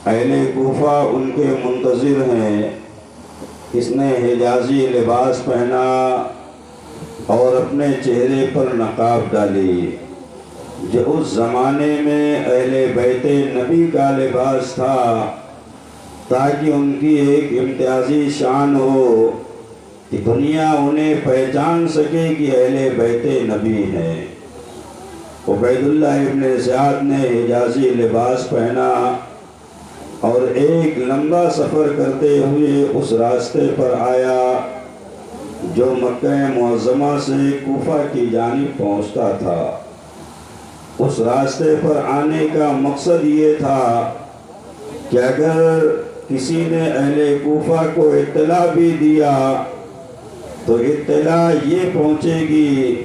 اہل کوفہ ان کے منتظر ہیں۔ اس نے حجازی لباس پہنا اور اپنے چہرے پر نقاب ڈالی، جو اس زمانے میں اہل بیت نبی کا لباس تھا، تاکہ ان کی ایک امتیازی شان ہو کہ دنیا انہیں پہچان سکے کہ اہل بیت نبی ہیں۔ عبید اللہ ابن زیاد نے حجازی لباس پہنا اور ایک لمبا سفر کرتے ہوئے اس راستے پر آیا جو مکہ معظمہ سے کوفہ کی جانب پہنچتا تھا۔ اس راستے پر آنے کا مقصد یہ تھا کہ اگر کسی نے اہل کوفہ کو اطلاع بھی دیا تو اطلاع یہ پہنچے گی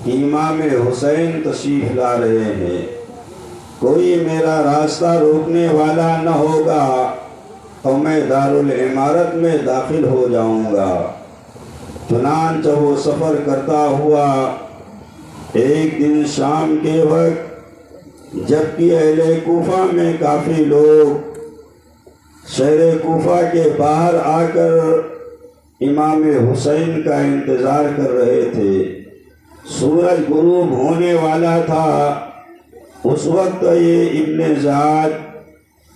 کہ امام حسین تشریف لا رہے ہیں، کوئی میرا راستہ روکنے والا نہ ہوگا اور میں دارالعمارت میں داخل ہو جاؤں گا۔ چنانچہ وہ سفر کرتا ہوا ایک دن شام کے وقت، جبکہ اہل کوفہ میں کافی لوگ شہر کوفہ کے باہر آ کر امام حسین کا انتظار کر رہے تھے، سورج غروب ہونے والا تھا، اس وقت یہ ابن زیاد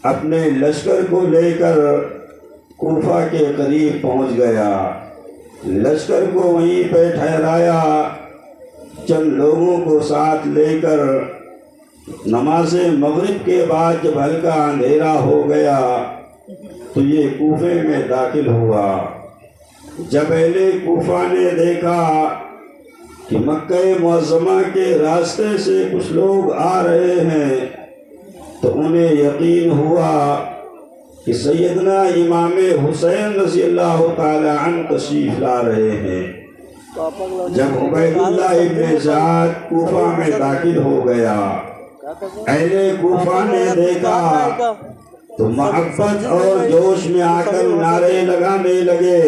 اپنے لشکر کو لے کر کوفہ کے قریب پہنچ گیا، لشکر کو وہیں پہ ٹھہرایا، چند لوگوں کو ساتھ لے کر نماز مغرب کے بعد جب ہلکا اندھیرا ہو گیا تو یہ کوفے میں داخل ہوا۔ جب اہل کوفہ نے دیکھا کہ مکہ معظمہ کے راستے سے کچھ لوگ آ رہے ہیں تو انہیں یقین ہوا کہ سیدنا امام حسین رضی اللہ تعالی عنہ تشریف لا رہے ہیں۔ جب عبید اللہ ابن زیاد کوفہ میں داخل ہو گیا، اہل کوفہ نے دیکھا تو محبت اور جوش میں آ کر نعرے لگانے لگے،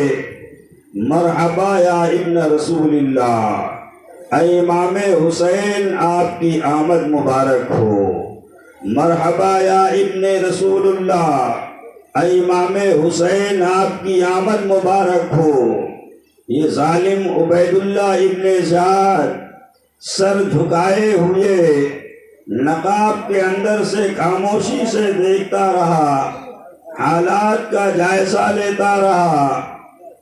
مرحبا یا ابن رسول اللہ، اے امام حسین آپ کی آمد مبارک ہو، مرحبا یا ابن رسول اللہ، اے امام حسین آپ کی آمد مبارک ہو۔ یہ ظالم عبید اللہ ابن زیاد سر جھکائے ہوئے نقاب کے اندر سے خاموشی سے دیکھتا رہا، حالات کا جائزہ لیتا رہا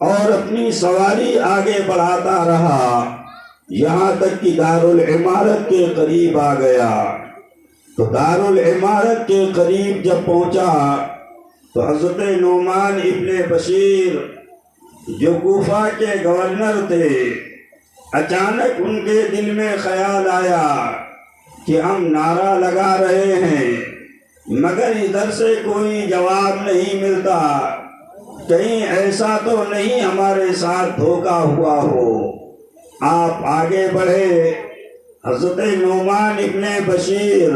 اور اپنی سواری آگے بڑھاتا رہا، یہاں تک کہ دارالعمارت کے قریب آ گیا۔ تو دارالعمارت کے قریب جب پہنچا تو حضرت نعمان ابن بشیر جو کوفہ کے گورنر تھے، اچانک ان کے دل میں خیال آیا کہ ہم نعرہ لگا رہے ہیں مگر ادھر سے کوئی جواب نہیں ملتا، کہیں ایسا تو نہیں ہمارے ساتھ دھوکا ہوا ہو۔ آپ آگے بڑھے، حضرت نعمان ابن بشیر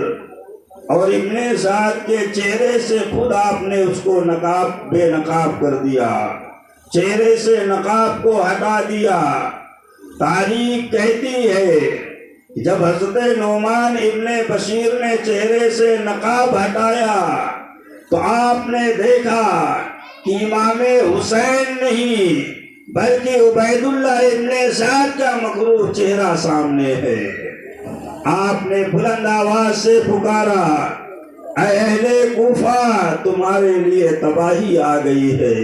اور ابن زیاد کے چہرے سے خود آپ نے اس کو بے نقاب کر دیا، چہرے سے نقاب کو ہٹا دیا۔ تاریخ کہتی ہے جب حضرت نعمان ابن بشیر نے چہرے سے نقاب ہٹایا تو آپ نے دیکھا کہ امام حسین نہیں بلکہ عبید اللہ ابن زیاد کا مغرور چہرہ سامنے ہے۔ آپ نے بلند آواز سے پکارا، اے اہل کوفہ، تمہارے لیے تباہی آ گئی ہے،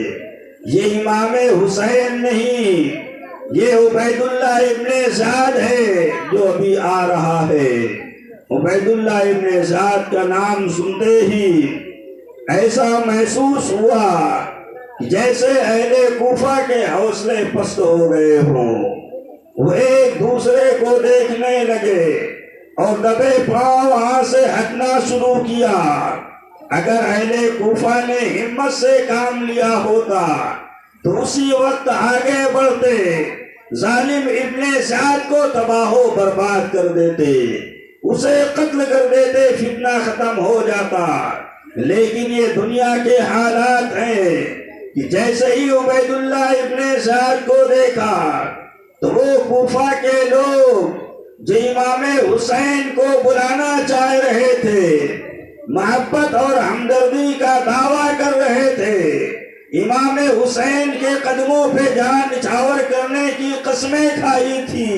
یہ امام حسین نہیں، یہ عبید اللہ ابن زیاد ہے جو ابھی آ رہا ہے۔ عبید اللہ ابن زیاد کا نام سنتے ہی ایسا محسوس ہوا جیسے اہل کوفہ کے حوصلے پست ہو گئے ہوں، وہ ایک دوسرے کو دیکھنے لگے اور دبے پاؤں وہاں سے ہٹنا شروع کیا۔ اگر اہل کوفہ نے ہمت سے کام لیا ہوتا تو اسی وقت آگے بڑھتے، ظالم ابن زیاد کو تباہ و برباد کر دیتے، اسے قتل کر دیتے، فتنہ ختم ہو جاتا۔ لیکن یہ دنیا کے حالات ہیں کہ جیسے ہی عبید اللہ ابن زیاد کو دیکھا تو وہ کوفہ کے لوگ جو امام حسین کو بلانا چاہ رہے تھے محبت اور ہمدردی کا دعویٰ کر رہے تھے، امام حسین کے قدموں پہ جان نچھاور کرنے کی قسمیں کھائی تھی،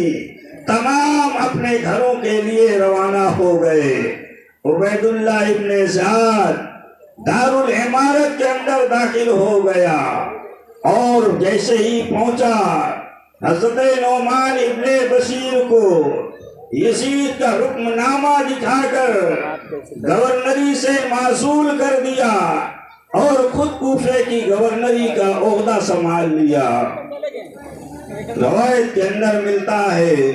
تمام اپنے گھروں کے لیے روانہ ہو گئے۔ عبید اللہ ابن زیاد دارالعمارت کے اندر داخل ہو گیا اور جیسے ہی پہنچا حضرت نعمان ابن بشیر کو یزید کا حکم نامہ دکھا کر گورنری سے معزول کر دیا اور خود کوفے کی گورنری کا عہدہ سنبھال لیا۔ روایت کے اندر ملتا ہے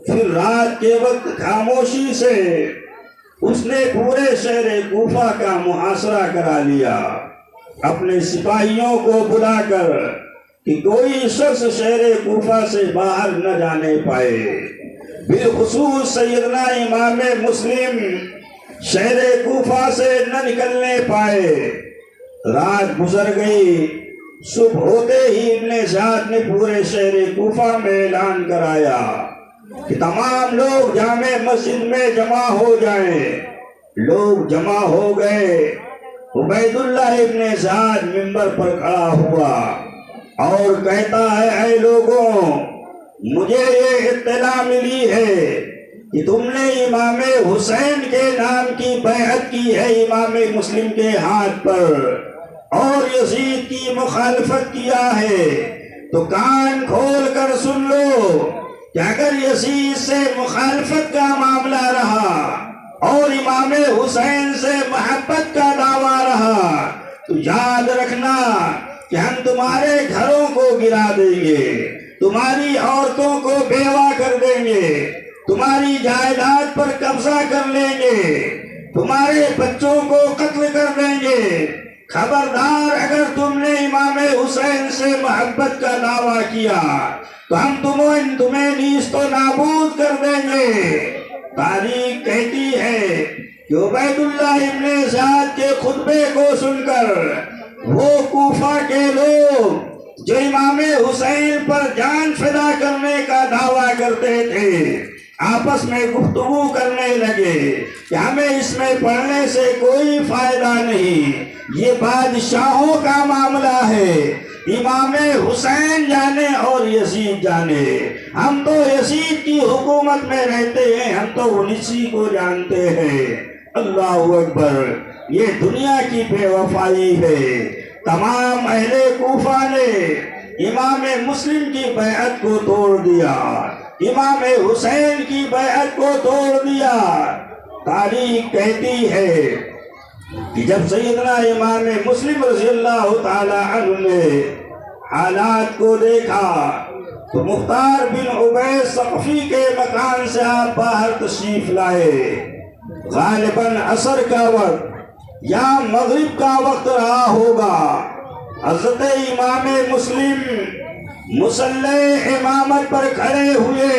پھر رات کے وقت خاموشی سے اس نے پورے شہر کوفہ کا محاصرہ کرا لیا، اپنے سپاہیوں کو بلا کر کہ کوئی شخص شہر کوفہ سے باہر نہ جانے پائے، بالخصوص سیدنا امام مسلم شہر کوفہ سے نہ نکلنے پائے۔ رات گزر گئی، صبح ہوتے ہی ابن زیاد نے پورے شہر کوفہ میں اعلان کرایا کہ تمام لوگ جامع مسجد میں جمع ہو جائیں۔ لوگ جمع ہو گئے۔ عبید اللہ ابن زیاد منبر پر کھڑا ہوا اور کہتا ہے، اے لوگوں، مجھے یہ اطلاع ملی ہے کہ تم نے امام حسین کے نام کی بیعت کی ہے امام مسلم کے ہاتھ پر اور یزید کی مخالفت کیا ہے، تو کان کھول کر سن لو کہ اگر یزید سے مخالفت کا معاملہ رہا اور امام حسین سے محبت کا دعویٰ رہا تو یاد رکھنا کہ ہم تمہارے گھروں کو گرا دیں گے، تمہاری عورتوں کو بیوہ کر دیں گے، تمہاری جائیداد پر قبضہ کر لیں گے، تمہارے بچوں کو قتل کر دیں گے۔ خبردار اگر تم نے امام حسین سے محبت کا دعویٰ کیا تو ہم تمہیں نیست و نابود کر دیں گے۔ تاریخ کہتی ہے کہ عبید اللہ ابن زیاد کے خطبے کو سن کر وہ کوفہ کے لوگ جو امام حسین پر جان فدا کرنے کا دعویٰ کرتے تھے آپس میں گفتگو کرنے لگے کہ ہمیں اس میں پڑھنے سے کوئی فائدہ نہیں، یہ بادشاہوں کا معاملہ ہے، امام حسین جانے اور یزید جانے، ہم تو یزید کی حکومت میں رہتے ہیں، ہم تو انسی کو جانتے ہیں۔ اللہ اکبر، یہ دنیا کی بے وفائی ہے۔ تمام اہل کوفہ نے امام مسلم کی بیعت کو توڑ دیا، امام حسین کی بیعت کو توڑ دیا۔ تاریخ کہتی ہے کہ جب سیدنا امام مسلم رضی اللہ تعالی عنہ نے حالات کو دیکھا تو مختار بن عبید ثقفی کے مکان سے آپ باہر تشریف لائے۔ غالباً عصر کا وقت یا مغرب کا وقت رہا ہوگا۔ حضرت امام مسلم مصلی امامت پر کھڑے ہوئے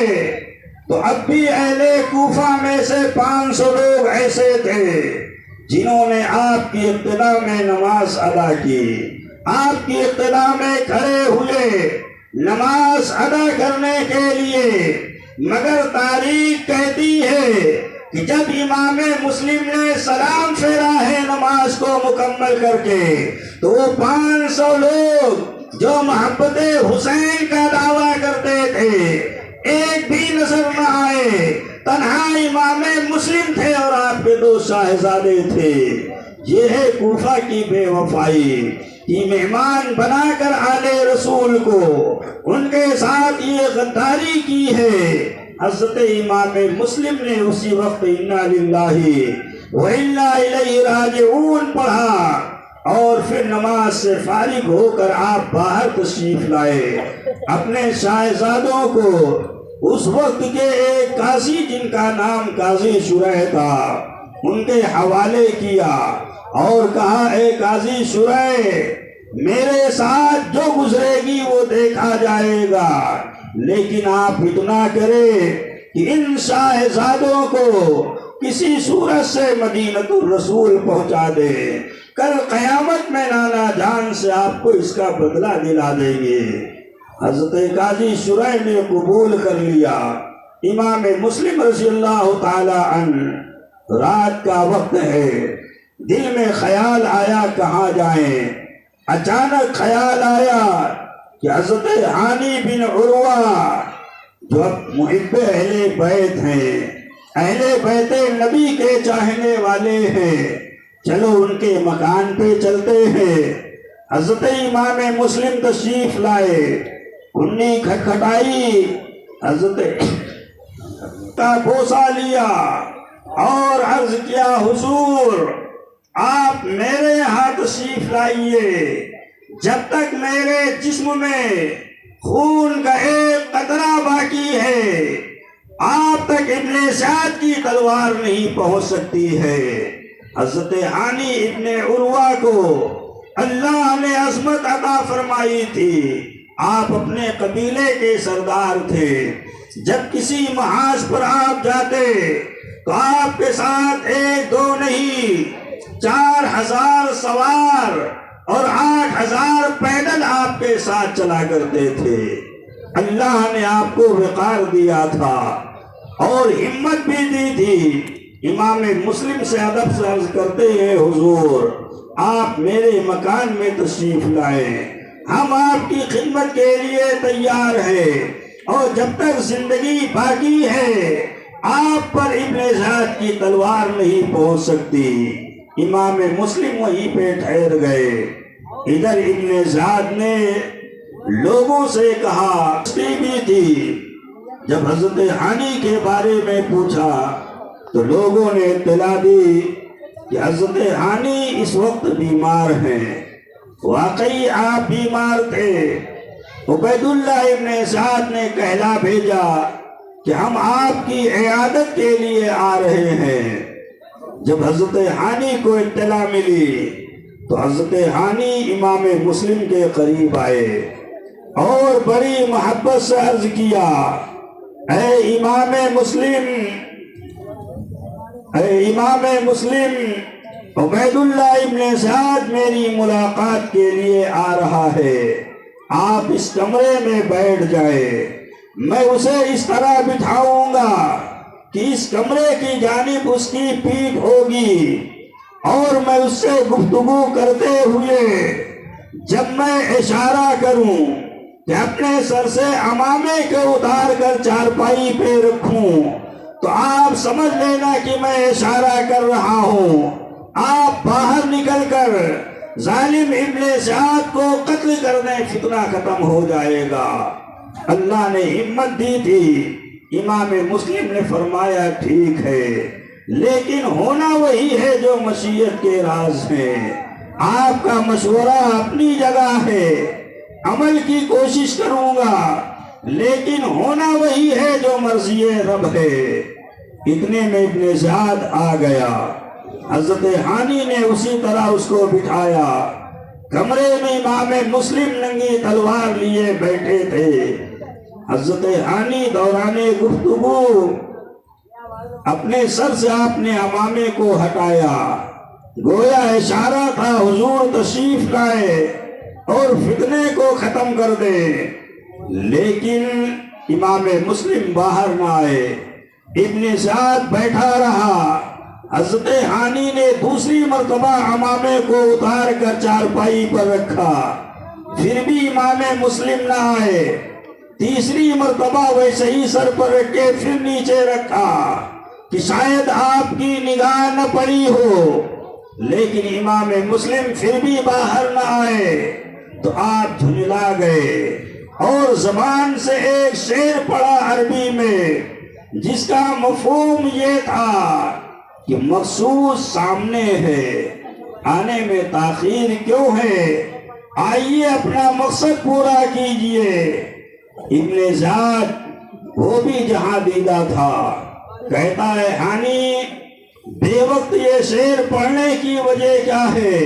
تو اب بھی اہل کوفہ میں سے 500 لوگ ایسے تھے جنہوں نے آپ کی ابتدا میں نماز ادا کی، آپ کی ابتدا میں کھڑے ہوئے نماز ادا کرنے کے لیے، مگر تاریخ کہتی ہے کہ جب امام مسلم نے سلام پھیرا ہے نماز کو مکمل کر کے تو وہ 500 لوگ جو محبت حسین کا دعویٰ کرتے تھے ایک بھی نظر نہ آئے، تنہا امام مسلم تھے اور آپ کے 2 شاہزادے تھے۔ یہ ہے کوفہ کی بے وفائی کہ مہمان بنا کر آل رسول کو ان کے ساتھ یہ غداری کی ہے۔ حضرت امام مسلم نے اسی وقت انا للہ و انا الیہ راجعون پڑھا اور پھر نماز سے فارغ ہو کر آپ باہر تشریف لائے، اپنے شاہزادوں کو اس وقت کے ایک قاضی جن کا نام قاضی شریح تھا ان کے حوالے کیا اور کہا، اے قاضی شریح، میرے ساتھ جو گزرے گی وہ دیکھا جائے گا، لیکن آپ اتنا کریں کہ ان شاہزادوں کو کسی صورت سے مدینۃ الرسول پہنچا دے، کل قیامت میں نانا جان سے آپ کو اس کا بدلہ دلا دیں گے۔ حضرت قاضی شریح نے قبول کر لیا۔ امام مسلم رضی اللہ تعالی عنہ، رات کا وقت ہے، دل میں خیال آیا کہاں جائیں، اچانک خیال آیا کہ حضرت ہانی بن عروہ جو محب اہل بیت ہیں، اہل بیت نبی کے چاہنے والے ہیں، چلو ان کے مکان پہ چلتے ہیں۔ حضرت امام مسلم تشریف لائے، کنی کھٹکھٹائی، حضرت کا بوسہ لیا اور عرض کیا حضور آپ میرے یہاں تشریف لائیے، جب تک میرے جسم میں خون کا ایک قطرہ باقی ہے آپ تک ابن سعد کی تلوار نہیں پہنچ سکتی ہے۔ حضرت ہانی ابن عروہ کو اللہ نے عظمت عطا فرمائی تھی، آپ اپنے قبیلے کے سردار تھے، جب کسی محاذ پر آپ جاتے تو آپ کے ساتھ ایک دو نہیں 4000 سوار اور 8000 پیدل آپ کے ساتھ چلا کرتے تھے۔ اللہ نے آپ کو وقار دیا تھا اور ہمت بھی دی تھی۔ امام مسلم سے ادب سے عرض کرتے ہیں حضور آپ میرے مکان میں تشریف لائیں، ہم آپ کی خدمت کے لیے تیار ہیں، اور جب تک زندگی باقی ہے آپ پر ابن سعد کی تلوار نہیں پہنچ سکتی۔ امام مسلم وہیں پہ ٹھہر گئے۔ ادھر ابن سعد نے لوگوں سے کہا بھی تھی، جب حضرت ہانی کے بارے میں پوچھا تو لوگوں نے اطلاع دی کہ حضرت ہانی اس وقت بیمار ہیں۔ واقعی آپ بیمار تھے۔ عبید اللہ ابن سعد نے کہلا بھیجا کہ ہم آپ کی عیادت کے لیے آ رہے ہیں۔ جب حضرت ہانی کو اطلاع ملی تو حضرت ہانی امام مسلم کے قریب آئے اور بڑی محبت سے عرض کیا، اے امام مسلم، عبید اللہ ابن سعد میری ملاقات کے لیے آ رہا ہے، آپ اس کمرے میں بیٹھ جائیں، میں اسے اس طرح بٹھاؤں گا کہ اس کمرے کی جانب اس کی پیٹھ ہوگی، اور میں اس سے گفتگو کرتے ہوئے جب میں اشارہ کروں کہ اپنے سر سے عمامے کو اتار کر چارپائی پہ رکھوں تو آپ سمجھ لینا کہ میں اشارہ کر رہا ہوں، آپ باہر نکل کر ظالم ابن سعد کو قتل کرنے فتنہ ختم ہو جائے گا۔ اللہ نے ہمت دی تھی۔ امام مسلم نے فرمایا ٹھیک ہے، لیکن ہونا وہی ہے جو مشیت کے راز ہے، آپ کا مشورہ اپنی جگہ ہے، عمل کی کوشش کروں گا، لیکن ہونا وہی ہے جو مرضی رب ہے۔ اتنے میں ابن سعد آ گیا، حضرت ہانی نے اسی طرح اس کو بٹھایا، کمرے میں امام مسلم ننگی تلوار لیے بیٹھے تھے۔ حضرت ہانی دوران گفتگو اپنے سر سے آپ نے عمامے کو ہٹایا، گویا اشارہ تھا حضور تشریف لائے اور فتنے کو ختم کر دے، لیکن امام مسلم باہر نہ آئے۔ ابن سعد بیٹھا رہا۔ حضرت ہانی نے دوسری مرتبہ عمامے کو اتار کر چارپائی پر رکھا، پھر بھی امام مسلم نہ آئے۔ تیسری مرتبہ ویسے ہی سر پر رکھ کے پھر نیچے رکھا کہ شاید آپ کی نگاہ نہ پڑی ہو، لیکن امام مسلم پھر بھی باہر نہ آئے تو آپ جھنجلا گئے اور زبان سے ایک شعر پڑھا عربی میں، جس کا مفہوم یہ تھا کہ مقصود سامنے ہے، آنے میں تاخیر کیوں ہے، آئیے اپنا مقصد پورا کیجئے۔ ابن سعد وہ بھی جہاں دیدہ تھا، کہتا ہے ہانی بے وقت یہ شعر پڑھنے کی وجہ کیا ہے؟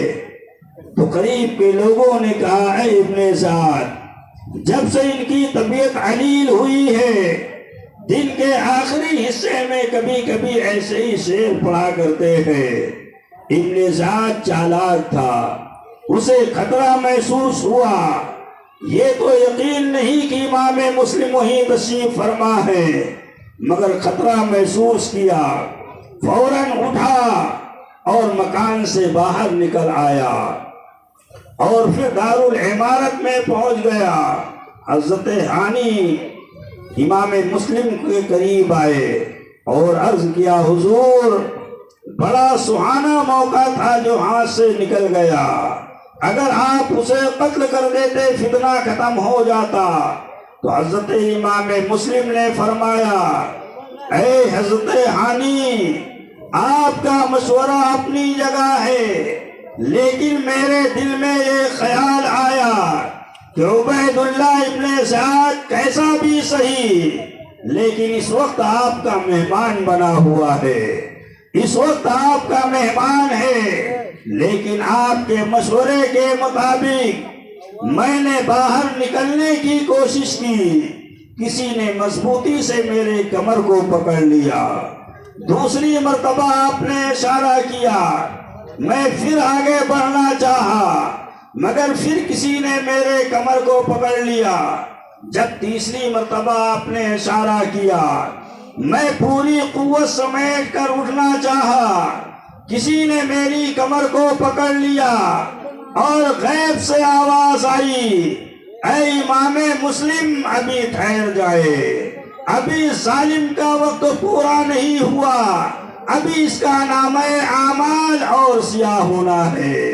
تو قریب کے لوگوں نے کہا اے ابن سعد، جب سے ان کی طبیعت علیل ہوئی ہے دن کے آخری حصے میں کبھی کبھی ایسے ہی شعر پڑھا کرتے ہیں۔ ابن سعد چالاک تھا، اسے خطرہ محسوس ہوا، یہ تو یقین نہیں کہ امام مسلم وہیں تشریف فرما ہے، مگر خطرہ محسوس کیا، فوراً اٹھا اور مکان سے باہر نکل آیا اور پھر دارالعمارت میں پہنچ گیا۔ حضرت ہانی امام مسلم کے قریب آئے اور عرض کیا حضور بڑا سہانا موقع تھا جو ہاتھ سے نکل گیا، اگر آپ اسے قتل کر دیتے فتنہ ختم ہو جاتا۔ تو حضرت امام مسلم نے فرمایا اے حضرت ہانی آپ کا مشورہ اپنی جگہ ہے، لیکن میرے دل میں یہ خیال آیا کہ عبید اللہ ابن زیاد کیسا بھی صحیح لیکن اس وقت آپ کا مہمان بنا ہوا ہے، اس وقت آپ کا مہمان ہے، لیکن آپ کے مشورے کے مطابق میں نے باہر نکلنے کی کوشش کی، کسی نے مضبوطی سے میرے کمر کو پکڑ لیا، دوسری مرتبہ آپ نے اشارہ کیا، میں پھر آگے بڑھنا چاہا مگر پھر کسی نے میرے کمر کو پکڑ لیا، جب تیسری مرتبہ آپ نے اشارہ کیا میں پوری قوت سمیٹ کر اٹھنا چاہا، کسی نے میری کمر کو پکڑ لیا اور غیب سے آواز آئی اے امام مسلم ابھی ٹھہر جائے، ابھی ظالم کا وقت پورا نہیں ہوا، ابھی اس کا نامہ اعمال اور سیاہ ہونا ہے،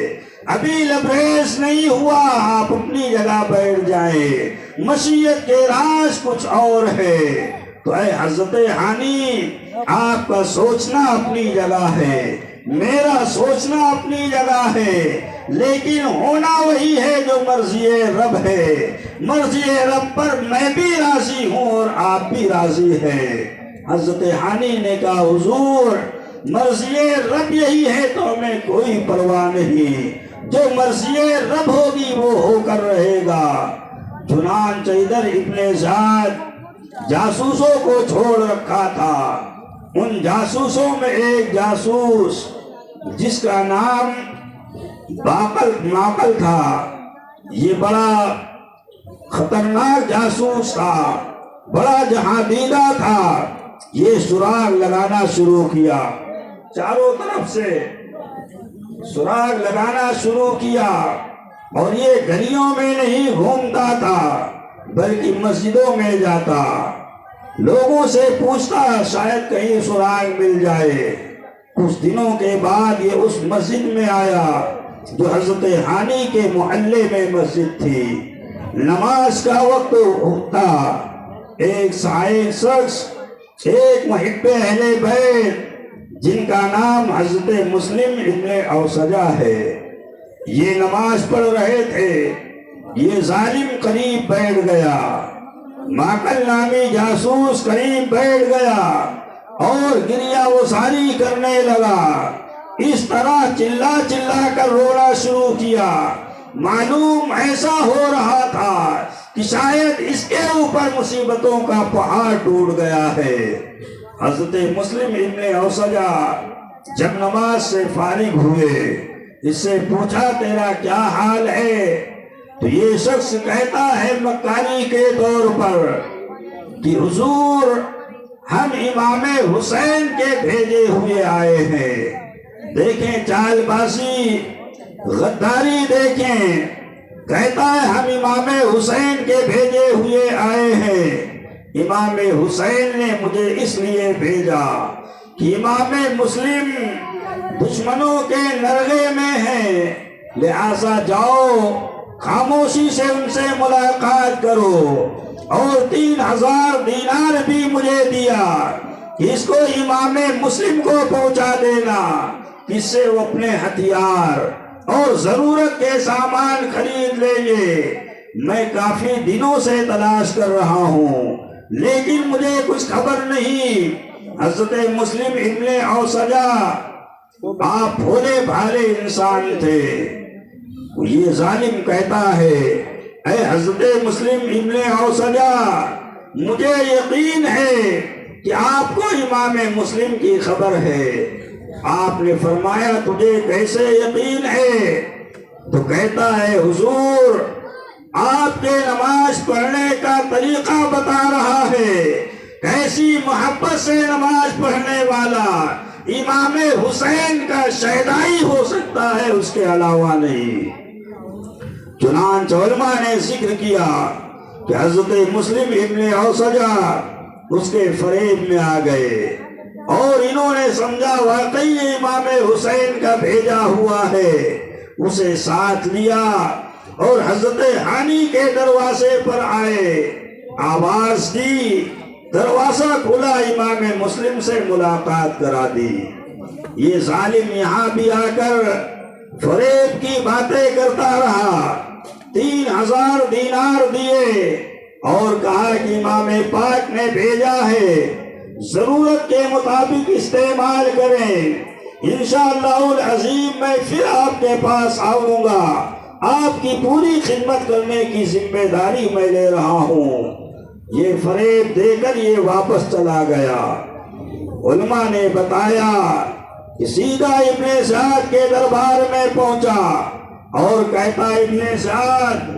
ابھی لبریز نہیں ہوا، آپ اپنی جگہ بیٹھ جائیں، مشیت کے راز کچھ اور ہے۔ تو اے حضرت ہانی آپ کا سوچنا اپنی جگہ ہے، میرا سوچنا اپنی جگہ ہے، لیکن ہونا وہی ہے جو مرضی رب ہے، مرضی رب پر میں بھی راضی ہوں اور آپ بھی راضی ہیں۔ حضرت ہانی نے کہا حضور مرضی رب یہی ہے تو ہمیں کوئی پرواہ نہیں، جو مرضی رب ہوگی وہ ہو کر رہے گا۔ چنانچہ ادھر ابن زیاد جاسوسوں کو چھوڑ رکھا تھا، ان جاسوسوں میں ایک جاسوس جس کا نام باقل تھا، یہ بڑا خطرناک جاسوس تھا، بڑا جہاں دیدہ تھا، یہ سراغ لگانا شروع کیا، چاروں طرف سے سراغ لگانا شروع کیا، اور یہ گلیوں میں نہیں گھومتا تھا بلکہ مسجدوں میں جاتا، لوگوں سے پوچھتا شاید کہیں سراغ مل جائے۔ کچھ دنوں کے بعد یہ اس مسجد میں آیا جو حضرت ہانی کے محلے میں مسجد تھی، نماز کا وقت تھا، ایک شخص ایک محب اہل بیت جن کا نام حضرت مسلم ابن اوسجہ ہے، یہ نماز پڑھ رہے تھے، یہ ظالم قریب بیٹھ گیا، ماقل نامی جاسوس قریب بیٹھ گیا اور گریہ وساری کرنے لگا، اس طرح چلا چلا کر رونا شروع کیا، معلوم ایسا ہو رہا تھا کہ شاید اس کے اوپر مصیبتوں کا پہاڑ ٹوٹ گیا ہے۔ حضرت مسلم ابن اوسجہ جب نماز سے فارغ ہوئے، اس سے پوچھا تیرا کیا حال ہے؟ تو یہ شخص کہتا ہے مکاری کے طور پر کہ حضور ہم امام حسین کے بھیجے ہوئے آئے ہیں، دیکھیں چال بازی غداری دیکھیں، کہتا ہے ہم امام حسین کے بھیجے ہوئے آئے ہیں، امام حسین نے مجھے اس لیے بھیجا کہ امام مسلم دشمنوں کے نرغے میں ہیں، لہذا جاؤ خاموشی سے ان سے ملاقات کرو، اور 3000 دینار بھی مجھے دیا کہ اس کو امام مسلم کو پہنچا دینا، اس سے وہ اپنے ہتھیار اور ضرورت کے سامان خرید لیں گے۔ میں کافی دنوں سے تلاش کر رہا ہوں لیکن مجھے کچھ خبر نہیں۔ حضرت مسلم ابن اوسجہ آپ بھولے بھالے انسان تھے، یہ ظالم کہتا ہے اے حضرت مسلم ابن اوسجہ مجھے یقین ہے کہ آپ کو امام مسلم کی خبر ہے۔ آپ نے فرمایا تجھے کیسے یقین ہے؟ تو کہتا ہے حضور آپ کے نماز پڑھنے کا طریقہ بتا رہا ہے، کیسی محبت سے نماز پڑھنے والا، امام حسین کا شہدائی ہو سکتا ہے، اس کے علاوہ نہیں۔ چنانچہ علماء نے ذکر کیا کہ حضرت مسلم ابن اوسجہ اس کے فریب میں آ گئے اور انہوں نے سمجھا واقعی امام حسین کا بھیجا ہوا ہے، اسے ساتھ لیا اور حضرت ہانی کے دروازے پر آئے، آواز دی، دروازہ کھلا، امام مسلم سے ملاقات کرا دی۔ یہ ظالم یہاں بھی آ کر فریب کی باتیں کرتا رہا، 3000 دینار دیے اور کہا کہ امام پاک نے بھیجا ہے، ضرورت کے مطابق استعمال کریں، انشاءاللہ العظیم میں پھر آپ کے پاس آؤں گا، آپ کی پوری خدمت کرنے کی ذمہ داری میں لے رہا ہوں۔ یہ فریب دے کر یہ واپس چلا گیا۔ علماء نے بتایا کہ سیدھا ابن سعد کے دربار میں پہنچا اور کہتا ابن سعد،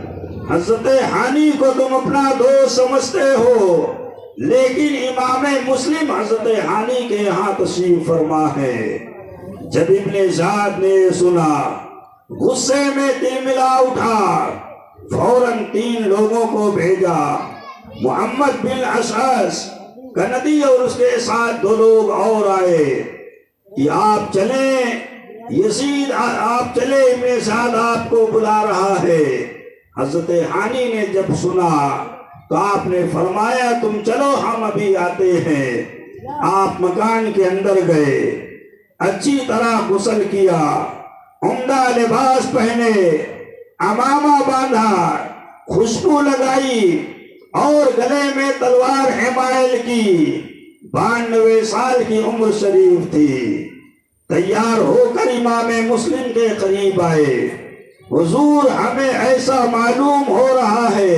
حضرت ہانی کو تم اپنا دوست سمجھتے ہو، لیکن امام مسلم حضرت ہانی کے یہاں تشریف فرما ہے۔ جب ابن سعد نے سنا غصے میں تلملا اٹھا، فوراً 3 لوگوں کو بھیجا، محمد بن اشعث کندی اور اس کے ساتھ 2 لوگ اور آئے کہ آپ چلیں، یزید آپ چلے، ابن سعد آپ کو بلا رہا ہے۔ حضرت ہانی نے جب سنا تو آپ نے فرمایا تم چلو، ہم ابھی آتے ہیں۔ آپ مکان کے اندر گئے، اچھی طرح غسل کیا، عمدہ لباس پہنے، عمامہ باندھا، خوشبو لگائی اور گلے میں تلوار حمائل کی، 92 سال کی عمر شریف تھی۔ تیار ہو کر امام مسلم کے قریب آئے، حضور ہمیں ایسا معلوم ہو رہا ہے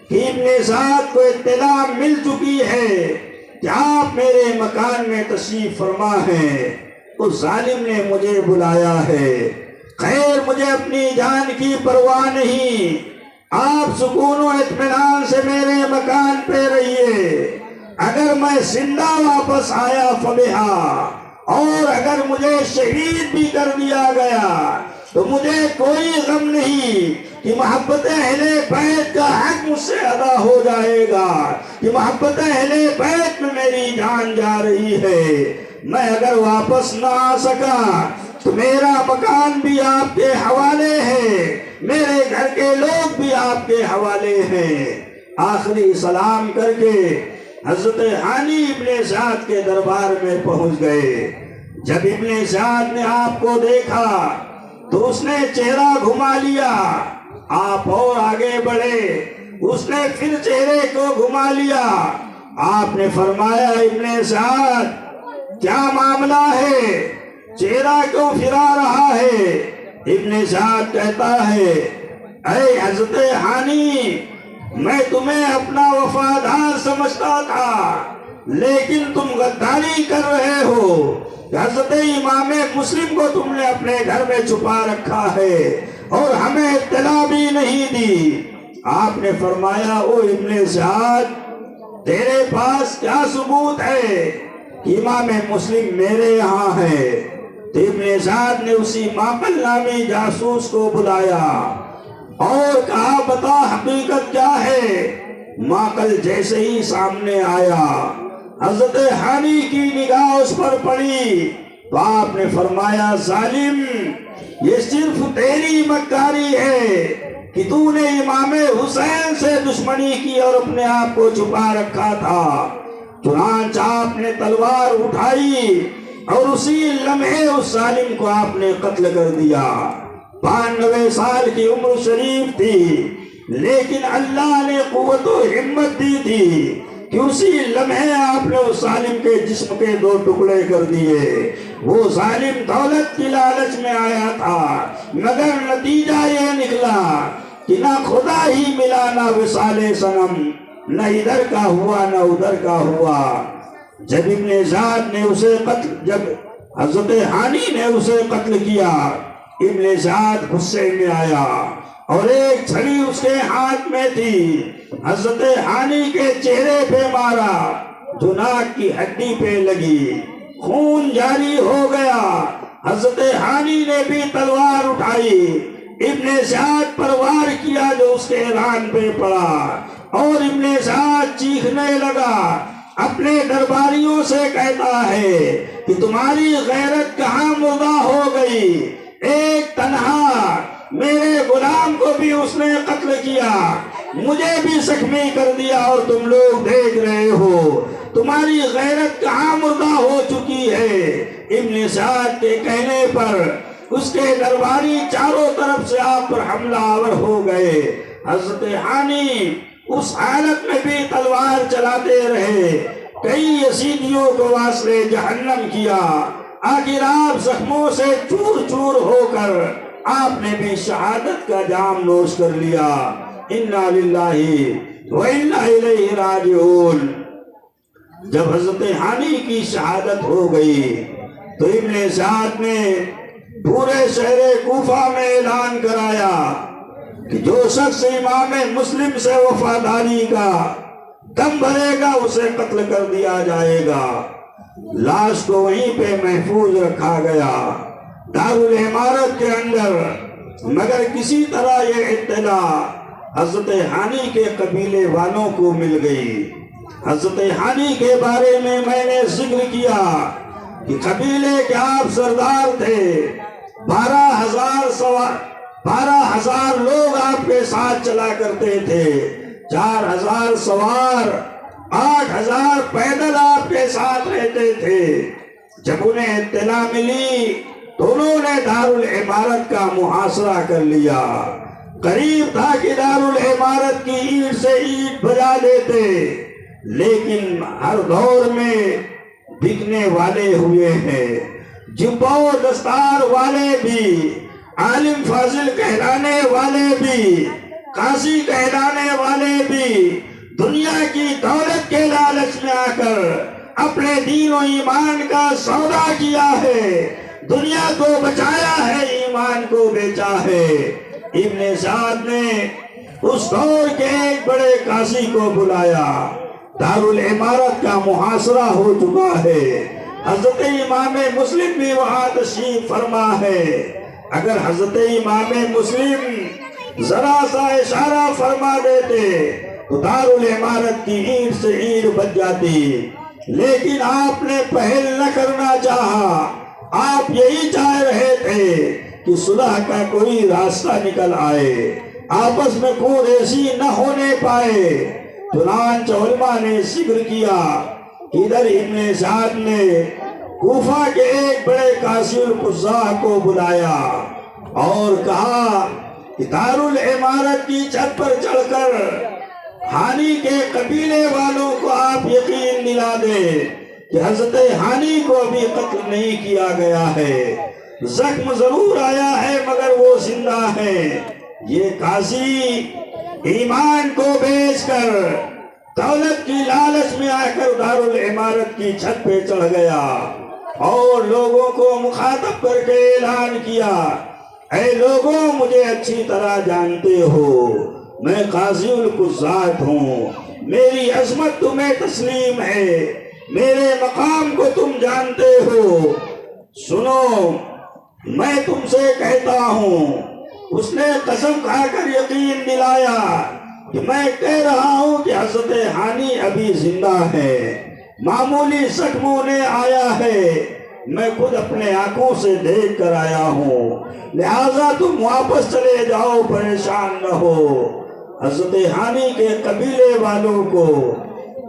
کہ ابن سعد کو اطلاع مل چکی ہے کہ آپ میرے مکان میں تشریف فرما ہیں، اس ظالم نے مجھے بلایا ہے، خیر مجھے اپنی جان کی پرواہ نہیں، آپ سکون و اطمینان سے میرے مکان پہ رہیے، اگر میں زندہ واپس آیا فبہا، اور اگر مجھے شہید بھی کر دیا گیا تو مجھے کوئی غم نہیں کہ محبت اہل بیت کا حق مجھ سے ادا ہو جائے گا، کہ محبت اہل بیت میں میری جان جا رہی ہے۔ میں اگر واپس نہ آ سکا تو میرا مکان بھی آپ کے حوالے ہے، میرے گھر کے لوگ بھی آپ کے حوالے ہیں۔ آخری سلام کر کے حضرت ہانی ابن سعد کے دربار میں پہنچ گئے۔ جب ابن سعد نے آپ کو دیکھا تو اس نے چہرہ گھما لیا، آپ اور آگے بڑھے، اس نے پھر چہرے کو گھما لیا۔ آپ نے فرمایا ابن سعد کیا معاملہ ہے، چہرہ کیوں پھرا رہا ہے؟ ابن سعد کہتا ہے اے حضرت ہانی، میں تمہیں اپنا وفادار سمجھتا تھا، لیکن تم غداری کر رہے ہو، حضرت امام مسلم کو تم نے اپنے گھر میں چھپا رکھا ہے اور ہمیں اطلاع بھی نہیں دی۔ آپ نے فرمایا او ابن سعد، تیرے پاس کیا ثبوت ہے کہ امام مسلم میرے یہاں ہے؟ تو ابن سعد نے اسی معقل نامی جاسوس کو بلایا اور کہا بتا حقیقت کیا ہے؟ معقل جیسے ہی سامنے آیا، حضرت ہانی کی نگاہ اس پر پڑی تو آپ نے فرمایا ظالم، یہ صرف تیری مکاری ہے کہ تو نے امام حسین سے دشمنی کی اور اپنے آپ کو چھپا رکھا تھا۔ چنانچہ آپ نے تلوار اٹھائی اور اسی لمحے اس ظالم کو آپ نے قتل کر دیا۔ 92 سال کی عمر شریف تھی، لیکن اللہ نے قوت و ہمت دی تھی کہ اسی لمحے آپ نے اس ظالم کے جسم کے 2 ٹکڑے کر دیے۔ وہ ظالم دولت کی لالچ میں آیا تھا، مگر نتیجہ یہ نکلا کہ نہ خدا ہی ملا، نہ وصال صنم، نہ ادھر کا ہوا نہ ادھر کا ہوا۔ جب ابن سعد نے اسے جب حضرت ہانی نے اسے قتل کیا، ابن سعد غصے میں آیا اور ایک چھڑی اس کے ہاتھ میں تھی، حضرت ہانی کے چہرے پہ مارا جو ناک کی ہڈی پہ لگی۔ خون جاری ہو گیا۔ حضرت ہانی نے بھی تلوار اٹھائی، ابن سعد پر وار کیا جو اس کے ران پہ پڑا، اور ابن سعد چیخنے لگا، اپنے درباریوں سے کہتا ہے کہ تمہاری غیرت کہاں مردہ ہو گئی؟ ایک تنہا میرے غلام کو بھی اس نے قتل کیا، مجھے بھی زخمی کر دیا، اور تم لوگ دیکھ رہے ہو، تمہاری غیرت کہاں مردہ ہو چکی ہے؟ ابن سعد کے کہنے پر اس کے درباری چاروں طرف سے آپ پر حملہ آور ہو گئے۔ حضرت ہانی اس حالت میں بھی تلوار چلاتے رہے، کئی یزیدیوں کو واصل جہنم کیا، آخر آپ زخموں سے چور چور ہو کر آپ نے بھی شہادت کا جام نوش کر لیا۔ انا للہ و انا الیہ راجعون۔ جب حضرت ہانی کی شہادت ہو گئی تو ابن سعد نے پورے شہر کوفہ میں اعلان کرایا کہ جو شخص امام مسلم سے وفاداری کا دم بھرے گا اسے قتل کر دیا جائے گا۔ لاش کو وہیں پہ محفوظ رکھا گیا دارالعمارت کے اندر، مگر کسی طرح یہ اطلاع حضرت ہانی کے قبیلے والوں کو مل گئی۔ حضرت ہانی کے بارے میں نے ذکر کیا کہ قبیلے کے آپ سردار تھے، 12,000 لوگ آپ کے ساتھ چلا کرتے تھے، 4,000 سوار، 8,000 پیدل آپ کے ساتھ رہتے تھے۔ جب انہیں اطلاع ملی تو انہوں نے دارالعمارت کا محاصرہ کر لیا۔ قریب تھا کہ دارالعمارت کی اینٹ سے اینٹ بجا دیتے، لیکن ہر دور میں بکنے والے ہوئے ہیں، جبہ و دستار والے بھی، عالم فاضل کہلانے والے بھی، قاضی کہلانے والے بھی، دنیا کی دولت کے لالچ میں آ کر اپنے دین و ایمان کا سودا کیا ہے، دنیا کو بچایا ہے، ایمان کو بیچا ہے۔ ابن سعد نے اس دور کے ایک بڑے قاضی کو بلایا، دارالعمارت کا محاصرہ ہو چکا ہے، حضرت امام مسلم بھی وہاں تشریف فرما ہے، اگر حضرت امام مسلم ذرا سا اشارہ فرما دیتے تو دارالعمارت کی اینٹ سے اینٹ بچ جاتی، لیکن آپ نے پہل نہ کرنا چاہا، آپ یہی چاہ رہے تھے کہ صلح کا کوئی راستہ نکل آئے، آپس میں کوئی ایسی نہ ہونے پائے۔ چنانچہ علماء نے ذکر کیا، ادھر ابن سعد نے کوفہ کے ایک بڑے قاضی القضاء کو بلایا اور کہا کہ دارالعمارت کی چھت پر چڑھ کر ہانی کے قبیلے والوں کو آپ یقین دلا دیں کہ حضرت ہانی کو ابھی قتل نہیں کیا گیا ہے، زخم ضرور آیا ہے مگر وہ زندہ ہے۔ یہ قاضی ایمان کو بیچ کر دولت کی لالچ میں آ کر دارالعمارت کی چھت پہ چڑھ گیا اور لوگوں کو مخاطب کر کے اعلان کیا، اے لوگوں مجھے اچھی طرح جانتے ہو، میں قاضی القضاء ہوں، میری عظمت تمہیں تسلیم ہے، میرے مقام کو تم جانتے ہو، سنو میں تم سے کہتا ہوں۔ اس نے قسم کھا کر یقین دلایا کہ میں کہہ رہا ہوں کہ حضرت ہانی ابھی زندہ ہے، معمولی زخم انہیں آیا ہے، میں خود اپنے آنکھوں سے دیکھ کر آیا ہوں، لہٰذا تم واپس چلے جاؤ، پریشان نہ ہو۔ حضرت ہانی کے قبیلے والوں کو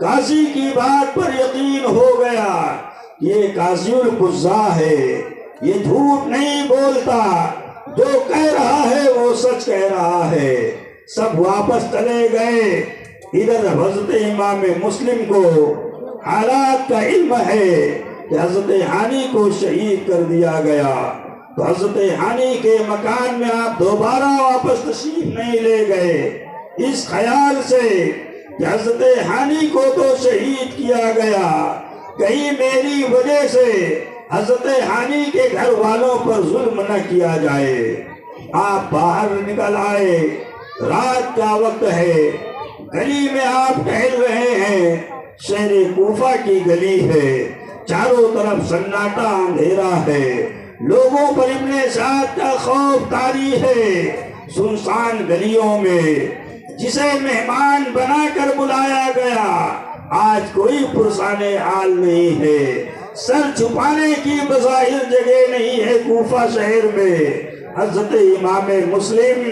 قاضی کی بات پر یقین ہو گیا، یہ قاضی القضاء ہے، یہ جھوٹ نہیں بولتا، جو کہہ رہا ہے وہ سچ کہہ رہا ہے۔ سب واپس چلے گئے۔ ادھر حضرت امام مسلم کو حالات کا علم ہے کہ حضرت ہانی کو شہید کر دیا گیا، تو حضرت ہانی کے مکان میں آپ دوبارہ واپس تشریف نہیں لے گئے، اس خیال سے کہ حضرت ہانی کو تو شہید کیا گیا، کہیں میری وجہ سے حضرت ہانی کے گھر والوں پر ظلم نہ کیا جائے۔ آپ باہر نکل آئے، رات کا وقت ہے، گلی میں آپ ٹہل رہے ہیں، شہر کوفہ کی گلی ہے، چاروں طرف سناٹا اندھیرا ہے، لوگوں پر ابن سعد کا خوف طاری ہے۔ سنسان گلیوں میں جسے مہمان بنا کر بلایا گیا، آج کوئی پرسان حال نہیں ہے، سر چھپانے کی بظاہر جگہ نہیں ہے کوفہ شہر میں۔ حضرت امام مسلم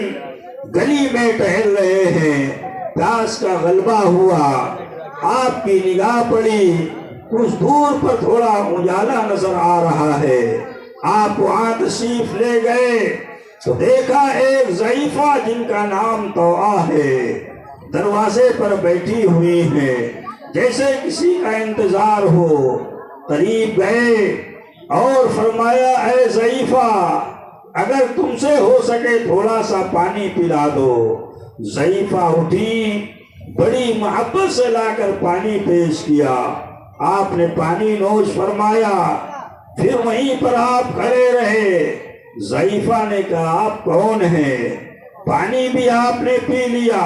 گلی میں ٹہل رہے ہیں، پیاس کا غلبہ ہوا، آپ کی نگاہ پڑی، کچھ دور پر تھوڑا اجالا نظر آ رہا ہے۔ آپ وہاں تشریف لے گئے تو دیکھا ایک ضعیفہ جن کا نام طوعہ ہے، دروازے پر بیٹھی ہوئی ہے، جیسے کسی کا انتظار ہو۔ قریب گئے اور فرمایا، اے ضعیفہ، اگر تم سے ہو سکے تھوڑا سا پانی پلا دو۔ ضعیفہ اٹھی، بڑی محبت سے لا کر پانی پیش کیا، آپ نے پانی نوش فرمایا، پھر وہیں پر آپ کھڑے رہے۔ ضعیفہ نے کہا، آپ کون ہیں؟ پانی بھی آپ نے پی لیا،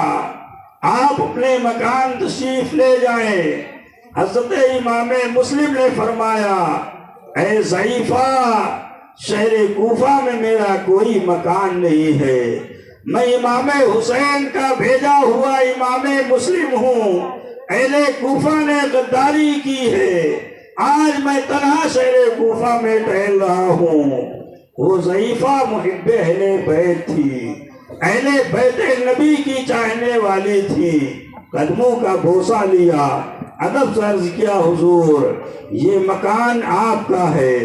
آپ اپنے مکان تشریف لے جائیں۔ حضرت امام مسلم نے فرمایا، اے ضعیفہ، شہر کوفہ میں میرا کوئی مکان نہیں ہے، میں امام حسین کا بھیجا ہوا امام مسلم ہوں، اہل کوفہ نے غداری کی ہے، آج میں تنہا شہر کوفہ میں ٹہل رہا ہوں۔ وہ ضعیفہ محب اہل بیت تھی، اہل بیت نبی کی چاہنے والی تھی، قدموں کا بوسہ لیا، ادب سے عرض کیا، حضور یہ مکان آپ کا ہے،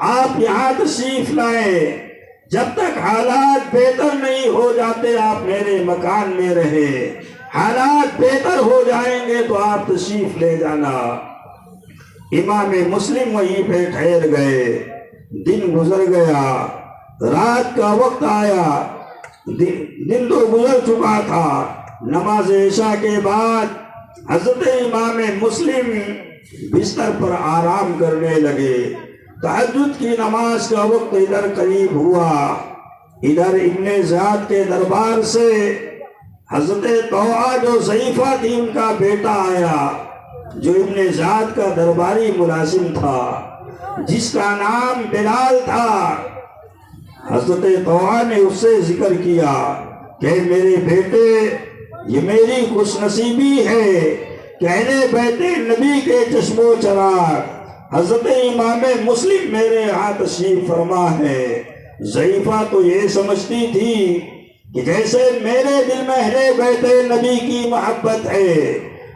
آپ یہاں تشریف لائیں، جب تک حالات بہتر نہیں ہو جاتے آپ میرے مکان میں رہے، حالات بہتر ہو جائیں گے تو آپ تشریف لے جانا۔ امام مسلم وہیں پہ ٹھہر گئے، دن گزر گیا، رات کا وقت آیا، دن تو گزر چکا تھا۔ نماز عشاء کے بعد حضرت امام مسلم بستر پر آرام کرنے لگے۔ تہجد کی نماز کا وقت ادھر قریب ہوا، ادھر ابن زیاد کے دربار سے حضرت طوعہ جو ضعیفہ تھی ان کا بیٹا آیا، جو ابن زیاد کا درباری ملازم تھا، جس کا نام بلال تھا۔ حضرت طوعہ نے اس سے ذکر کیا کہ میرے بیٹے، یہ میری خوش نصیبی ہے کہ اہل بیت نبی کے چشم و چراغ حضرت امام مسلم میرے ہاں تشریف فرما ہے۔ ضعیفہ تو یہ سمجھتی تھی کہ جیسے میرے دل میں اہل بیت نبی کی محبت ہے،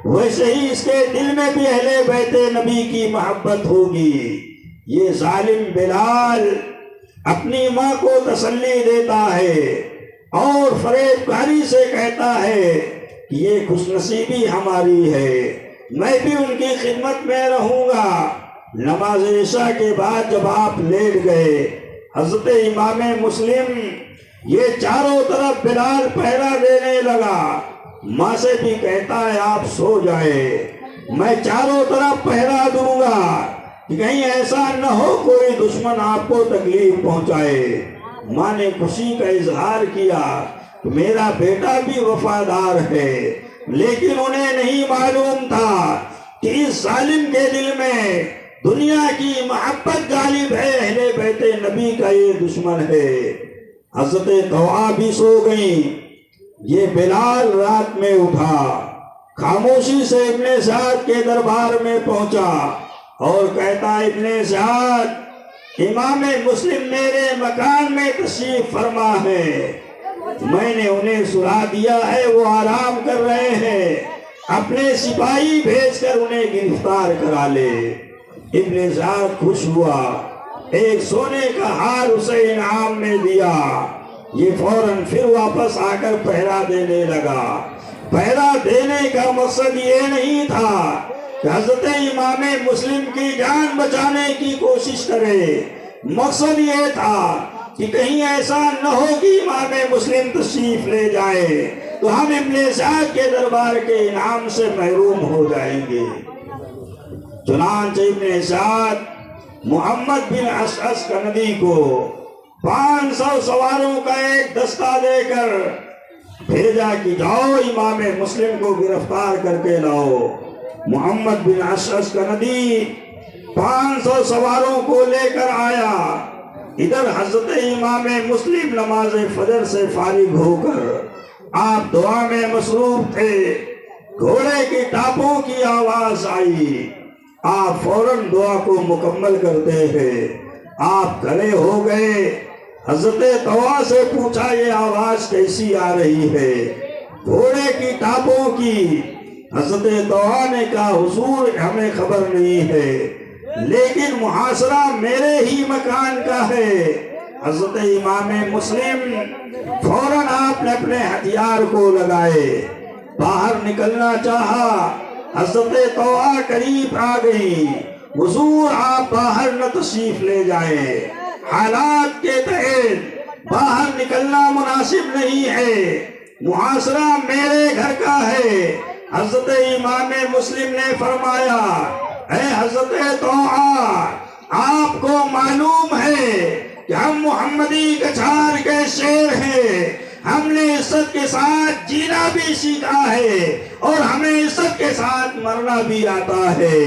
ویسے ہی اس کے دل میں بھی اہل بیت نبی کی محبت ہوگی۔ یہ ظالم بلال اپنی ماں کو تسلی دیتا ہے اور فریب کاری سے کہتا ہے کہ یہ خوش نصیبی ہماری ہے، میں بھی ان کی خدمت میں رہوں گا۔ نماز عشاء کے بعد جب آپ لیٹ گئے، حضرت امام مسلم یہ چاروں طرف بلال پہرا دینے لگا، ماں سے بھی کہتا ہے آپ سو جائے، میں چاروں طرف پہرا دوں گا کہ کہیں ایسا نہ ہو کوئی دشمن آپ کو تکلیف پہنچائے۔ ماں نے خوشی کا اظہار کیا کہ میرا بیٹا بھی وفادار ہے، لیکن انہیں نہیں معلوم تھا کہ اس ظالم کے دل میں دنیا کی محبت غالب ہے، اہل بیت نبی کا یہ دشمن ہے۔ حضرت طوعہ بھی سو گئیں، یہ بلال رات میں اٹھا، خاموشی سے ابن سعد کے دربار میں پہنچا اور کہتا، ابن سعد، امام مسلم میرے مکان میں تشریف فرما ہے، میں نے انہیں سلا دیا ہے، وہ آرام کر رہے ہیں، اپنے سپاہی بھیج کر انہیں گرفتار کرا لے۔ ابن سعد خوش ہوا، ایک سونے کا ہار اسے انعام میں دیا، یہ فوراً پھر واپس آ کر پہرا دینے لگا۔ پہرا دینے کا مقصد یہ نہیں تھا کہ حضرت امام مسلم کی جان بچانے کی کوشش کرے، مقصد یہ تھا کہ کہیں ایسا نہ ہو کہ امام مسلم تشریف لے جائے تو ہم ابن سعد کے دربار کے انعام سے محروم ہو جائیں گے۔ چنانچہ ابن سعد محمد بن اشعث کندی کو 500 سواروں کا ایک دستہ دے کر بھیجا کہ جاؤ امام مسلم کو گرفتار کر کے لاؤ۔ محمد بن اشعث کندی 500 سواروں کو لے کر آیا۔ ادھر حضرت امام مسلم نماز فجر سے فارغ ہو کر آپ دعا میں مصروف تھے۔ گھوڑے کی ٹاپوں کی آواز آئی، آپ فوراً دعا کو مکمل کرتے ہیں۔ آپ کھڑے ہو گئے، حضرت طوا سے پوچھا یہ آواز کیسی آ رہی ہے؟ گھوڑے کی ٹاپوں کی۔ حضرت طوا نے کہا حضور ہمیں خبر نہیں ہے، لیکن محاصرہ میرے ہی مکان کا ہے۔ حضرت امام مسلم فوراً آپ نے اپنے ہتھیار کو لگائے، باہر نکلنا چاہا۔ حضرت طوا قریب آ گئی، حضور آپ باہر نہ تشریف لے جائیں، حالات کے تحت باہر نکلنا مناسب نہیں ہے، محاصرہ میرے گھر کا ہے۔ حضرت امام مسلم نے فرمایا اے حضرت طوا، آپ کو معلوم ہے کہ ہم محمدی کچھار کے شیر ہیں، ہم نے عزت کے ساتھ جینا بھی سیکھا ہے اور ہمیں عزت کے ساتھ مرنا بھی آتا ہے۔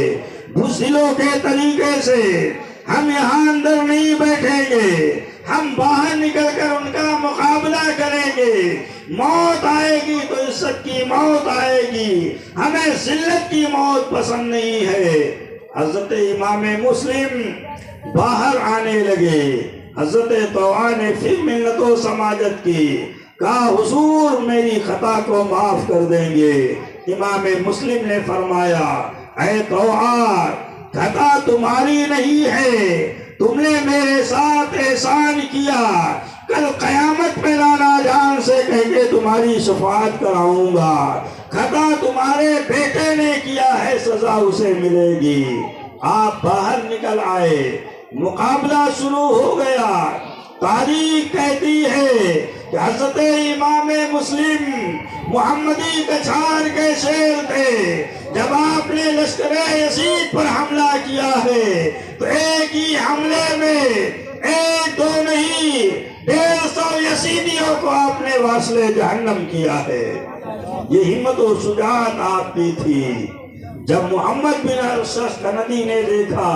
بزدلوں کے طریقے سے ہم یہاں اندر نہیں بیٹھیں گے، ہم باہر نکل کر ان کا مقابلہ کریں گے۔ موت آئے گی تو عزت کی موت آئے گی، ہمیں ذلت کی موت پسند نہیں ہے۔ حضرت امام مسلم باہر آنے لگے۔ حضرت طوا نے پھر منت و سماجت کی، کہا حضور میری خطا کو معاف کر دیں گے۔ امام مسلم نے فرمایا اے طوا، خطا تمہاری نہیں ہے، تم نے میرے ساتھ احسان کیا، کل قیامت میں لالا جان سے کہہ کے تمہاری شفاعت کراؤں گا۔ خطا تمہارے بیٹے نے کیا ہے، سزا اسے ملے گی۔ آپ باہر نکل آئے، مقابلہ شروع ہو گیا۔ تاریخ کہتی ہے کہ حضرت امام مسلم محمدی کچھار کے شیر تھے۔ جب آپ نے لشکر یزید پر حملہ کیا ہے تو ایک ہی حملے میں ایک دو نہیں 150 یزیدیوں کو آپ نے واصل جہنم کیا ہے۔ یہ ہمت و شجاعت آپ کی تھی۔ جب محمد بن ارشد کندی نے دیکھا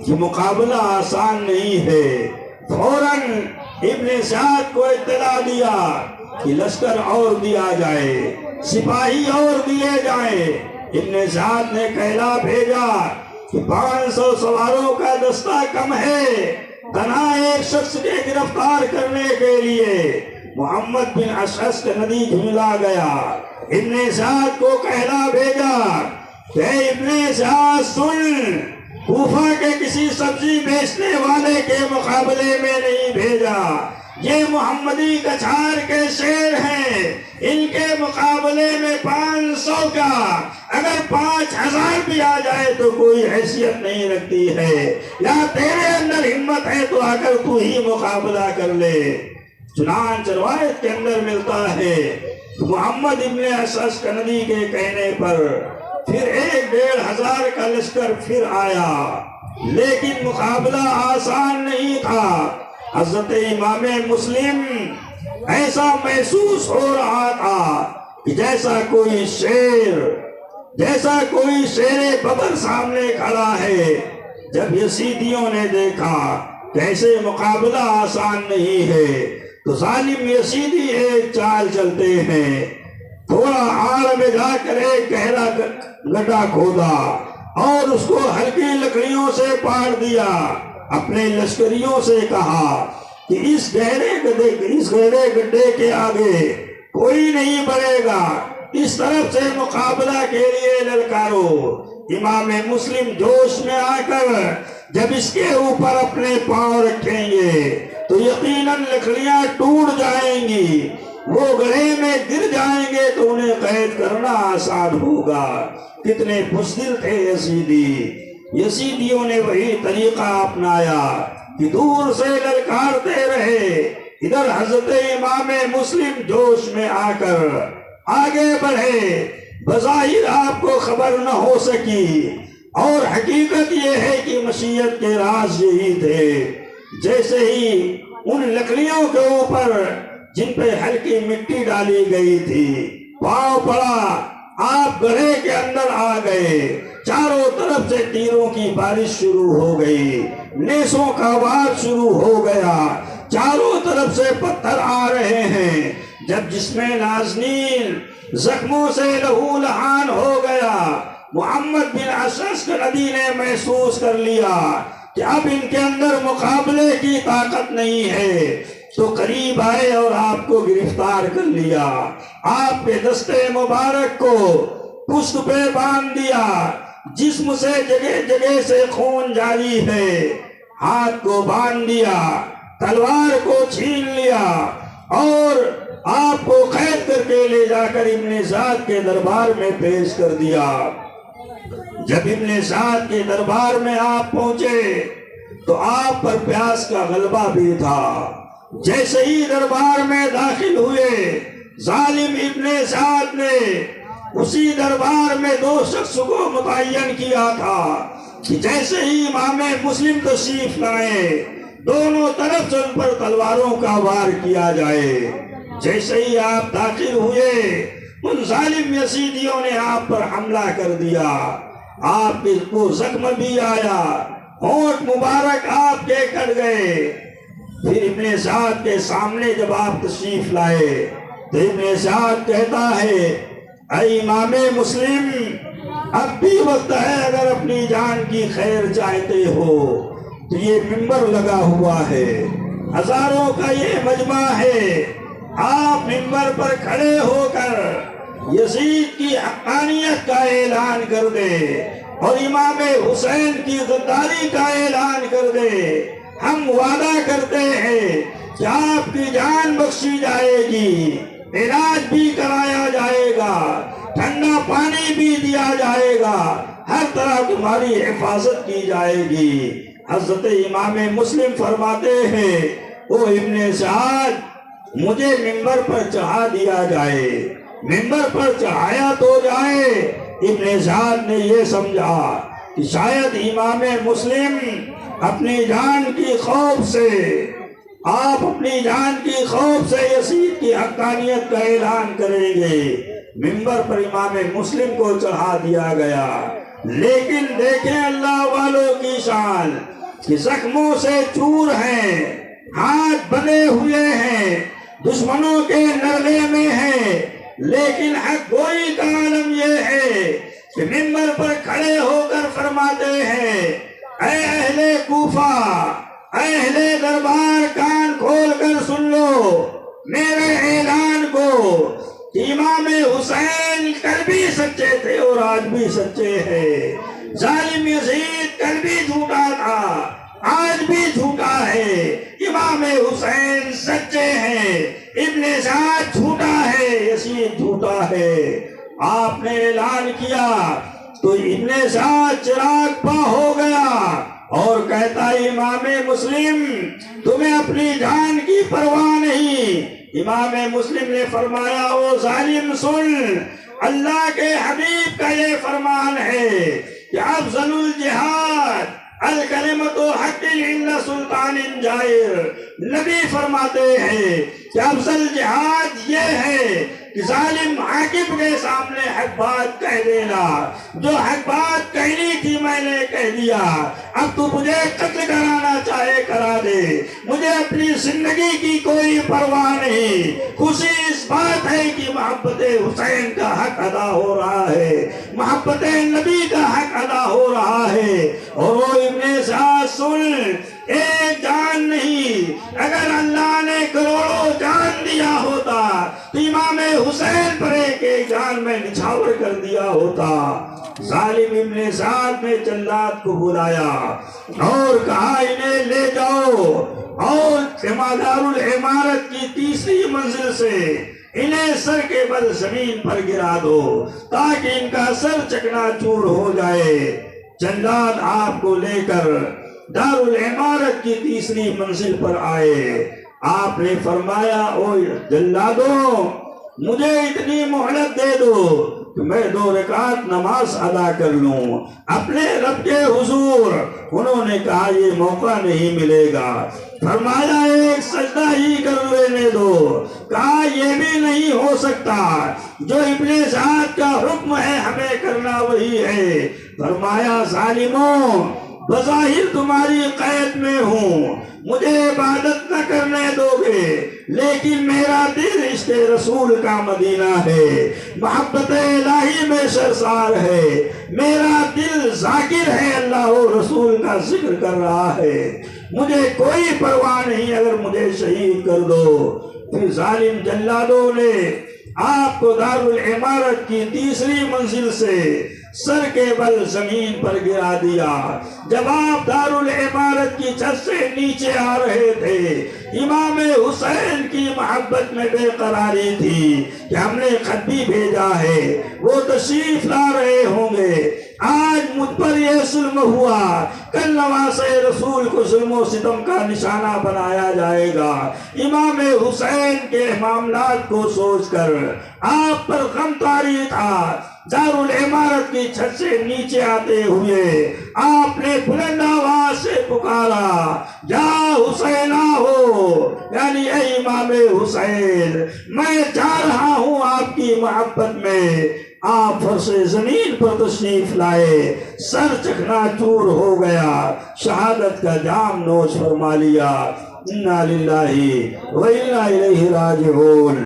کہ مقابلہ آسان نہیں ہے، فوراً ابن سعد کو اطلاع دیا کہ لشکر اور دیا جائے، سپاہی اور دیے جائیں۔ ابن سعد نے کہلا بھیجا کہ 500 سواروں کا دستہ کم ہے، تنہا ایک شخص کے گرفتار کرنے کے لیے محمد بن اشعث کندی جھملا گیا۔ ابن سعد کو کہلا بھیجا کہ ابن سعد سن، کوفہ کے کسی سبزی بیچنے والے کے مقابلے میں نہیں بھیجا، یہ محمدی کچھار کے شیر ہیں، ان کے مقابلے میں 500 کا اگر 5000 بھی آ جائے تو کوئی حیثیت نہیں رکھتی ہے، یا تیرے اندر ہمت ہے تو اگر تو ہی مقابلہ کر لے۔ چنانچہ روایت کے اندر ملتا ہے محمد ابن اشعث کندی کے کہنے پر پھر 1500 کا لشکر پھر آیا، لیکن مقابلہ آسان نہیں تھا۔ حضرت امام مسلم ایسا محسوس ہو رہا تھا کہ جیسا کوئی شیر بدر سامنے کھڑا ہے۔ جب یزیدیوں نے دیکھا کیسے مقابلہ آسان نہیں ہے تو ظالم یزیدی ایک چال چلتے ہیں، تھوڑا آڑ میں جا کر ایک گہرا گڈھا کھودا اور اس کو ہلکی لکڑیوں سے پاڑ دیا۔ اپنے لشکریوں سے کہا کہ اس گہرے گڈھے کے آگے کوئی نہیں بڑھے گا، اس طرف سے مقابلہ کے لیے للکارو۔ امام مسلم جوش میں آ کر جب اس کے اوپر اپنے پاؤں رکھیں گے تو یقیناً لکڑیاں ٹوٹ جائیں گی، وہ گڑھے میں گر جائیں گے تو انہیں قید کرنا آسان ہوگا۔ کتنے بزدل تھے یزیدیوں نے وہی طریقہ اپنایا کہ دور سے للکارتے رہے۔ ادھر حضرت امام مسلم جوش میں آ کر آگے بڑھے، بظاہر آپ کو خبر نہ ہو سکی، اور حقیقت یہ ہے کہ مشیت کے راز یہی تھے۔ جیسے ہی ان لکڑیوں کے اوپر جن پہ ہلکی مٹی ڈالی گئی تھی پاؤں پڑا، آپ گڑھے کے اندر آ گئے۔ چاروں طرف سے تیروں کی بارش شروع ہو گئی، نیزوں کا وار شروع ہو گیا، چاروں طرف سے پتھر آ رہے ہیں۔ جب جسم نازنین زخموں سے لہو لہان ہو گیا، محمد بن عسکری نے محسوس کر لیا کہ اب ان کے اندر مقابلے کی طاقت نہیں ہے، تو قریب آئے اور آپ کو گرفتار کر لیا، آپ کے دستے مبارک کو پشت پہ باندھ دیا، جسم سے جگہ جگہ سے خون جاری ہے، ہاتھ کو باندھ دیا، تلوار کو چھین لیا اور آپ کو قید کر کے لے جا کر ابن سعد کے دربار میں پیش کر دیا۔ جب ابن سعد کے دربار میں آپ پہنچے تو آپ پر پیاس کا غلبہ بھی تھا۔ جیسے ہی دربار میں داخل ہوئے، ظالم ابن سعد نے اسی دربار میں 2 شخص کو متعین کیا تھا کہ جیسے ہی امام مسلم تشریف لائے، دونوں طرف سے ان پر تلواروں کا وار کیا جائے۔ جیسے ہی آپ داخل ہوئے، ان ظالم یزیدیوں نے آپ پر حملہ کر دیا، آپ کو زخم بھی آیا، ہونٹ مبارک آپ کے کٹ گئے۔ پھر ابن سعد کے سامنے جب آپ تشریف لائے تو ابن سعد کہتا ہے، اے امام مسلم، اب بھی وقت ہے، اگر اپنی جان کی خیر چاہتے ہو تو یہ منبر لگا ہوا ہے، ہزاروں کا یہ مجمع ہے، آپ منبر پر کھڑے ہو کر یزید کی حقانیت کا اعلان کر دے اور امام حسین کی غداری کا اعلان کر دے۔ ہم وعدہ کرتے ہیں کہ آپ کی جان بخشی جائے گی، علاج بھی کرایا جائے گا، ٹھنڈا پانی بھی دیا جائے گا، ہر طرح تمہاری حفاظت کی جائے گی۔ حضرت امام مسلم فرماتے ہیں، او ابن سعد، مجھے منبر پر چڑھا دیا جائے۔ منبر پر چڑھایا تو جائے۔ ابن سعد نے یہ سمجھا کہ شاید امام مسلم اپنی جان کی خوف سے، آپ اپنی جان کی خوف سے یزید کی حقانیت کا اعلان کریں گے۔ منبر پر امام مسلم کو چڑھا دیا گیا، لیکن دیکھیں اللہ والوں کی شان کہ زخموں سے چور ہیں، ہاتھ بندھے ہوئے ہیں، دشمنوں کے نرغے میں ہیں، لیکن حق گوئی کا عالم یہ ہے کہ منبر پر کھڑے ہو کر فرماتے ہیں، اے اہل کوفہ، اے اہل دربار، کان کھول کر سن لو میرے اعلان کو کہ امام حسین کل بھی سچے تھے اور آج بھی سچے ہیں۔ ظالم یزید کل بھی جھوٹا تھا، آج بھی جھوٹا ہے۔ امام حسین سچے ہیں، ابن سعد جھوٹا ہے، یزید جھوٹا ہے۔ آپ نے اعلان کیا تو ابن سعد چراغ پا ہو گیا اور کہتا ہے، امام مسلم، تمہیں اپنی جان کی پرواہ نہیں۔ امام مسلم نے فرمایا، او ظالم سن، اللہ کے حبیب کا یہ فرمان ہے کہ افضل الجہاد الکلمۃ حق عند سلطان جائر۔ نبی فرماتے ہیں کہ افضل جہاد یہ ہے کہ ظالم حاکم کے سامنے حق بات کہہ دینا، جو حق بات کہنی تھی میں نے کہہ دیا، اب تو مجھے قتل کرانا چاہے کرا دے، مجھے اپنی زندگی کی کوئی پرواہ نہیں۔ خوشی اس بات ہے کہ محبت حسین کا حق ادا ہو رہا ہے، محبت نبی کا حق ادا ہو رہا ہے۔ اور وہ ابن سعد سن، ایک جان نہیں، اگر اللہ نے کروڑوں جان دیا ہوتا تو امام حسین پر ایک جان میں نچھاور کر دیا ہوتا۔ ظالم ابن سعد نے جلاد کو بلایا اور کہا، انہیں لے جاؤ اور دار العمارت کی 3ری منزل سے انہیں سر کے بل زمین پر گرا دو تاکہ ان کا سر چکنا چور ہو جائے۔ جلاد آپ کو لے کر دار العمارت کی 3ری منزل پر آئے۔ آپ نے فرمایا، او جلادو، مجھے اتنی مہلت دے دو کہ میں 2 رکعت نماز ادا کر لوں اپنے رب کے حضور۔ انہوں نے کہا یہ موقع نہیں ملے گا۔ فرمایا ایک سجدہ ہی کر لینے دو۔ کہا یہ بھی نہیں ہو سکتا، جو ابن ذات کا حکم ہے ہمیں کرنا وہی ہے۔ فرمایا ظالموں، بظاہر تمہاری قید میں ہوں، مجھے عبادت نہ کرنے دو گے، لیکن میرا دل عشق رسول کا مدینہ ہے، محبت الہی میں سرسار ہے، میرا دل ذاکر ہے، اللہ و رسول کا ذکر کر رہا ہے، مجھے کوئی پرواہ نہیں اگر مجھے شہید کر دو۔ پھر ظالم جلادوں نے آپ کو دارالعمارت کی 3ری منزل سے سر کے بل زمین پر گرا دیا۔ جب آپ دارالعمارت کی چھت سے نیچے آ رہے تھے، امام حسین کی محبت میں بے قراری تھی کہ ہم نے خط بھی بھیجا ہے، وہ تشریف لا رہے ہوں گے، آج مجھ پر یہ ظلم ہوا، کل نواسے رسول کو ظلم و ستم کا نشانہ بنایا جائے گا۔ امام حسین کے معاملات کو سوچ کر آپ پر غم طاری تھا۔ دارالعمارت کی چھت سے نیچے آتے ہوئے آپ نے بلند آواز سے پکارا، یا حسینہ ہو، یعنی اے امام حسین، میں جا رہا ہوں آپ کی محبت میں۔ آپ فرش زمین پر تشریف لائے، سر چکنا چور ہو گیا، شہادت کا جام نوش فرما لیا۔ انا للہ و انا الیہ راجعون۔